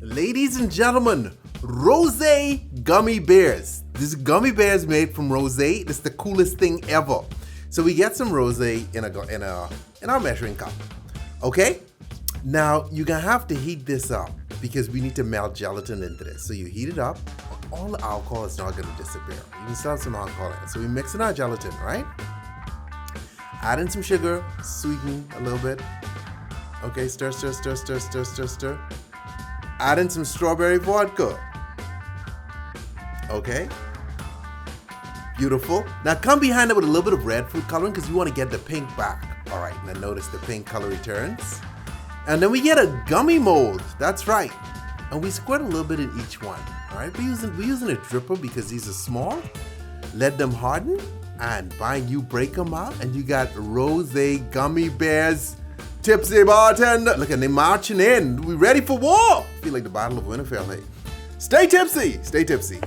Ladies and gentlemen, Rosé gummy bears. This gummy bears made from rosé. It's the coolest thing ever. So we get some rosé in our measuring cup. Okay? Now you're gonna have to heat this up because we need to melt gelatin into this. So you heat it up. All the alcohol is not gonna disappear. You can still have some alcohol in it. So we mix in our gelatin, right? Add in some sugar, sweeten a little bit. Okay, stir. Add in some strawberry vodka. Okay. Beautiful. Now come behind it with a little bit of red food coloring because you want to get the pink back. All right, now notice the pink color returns. And then we get a gummy mold. That's right. And we squirt a little bit in each one. All right, we're using a dripper because these are small. Let them harden and you break them out and you got rosé gummy bears. Tipsy bartender. Look, and they marching in. We ready for war. Feel like the Battle of Winterfell. Hey, stay tipsy. Stay tipsy.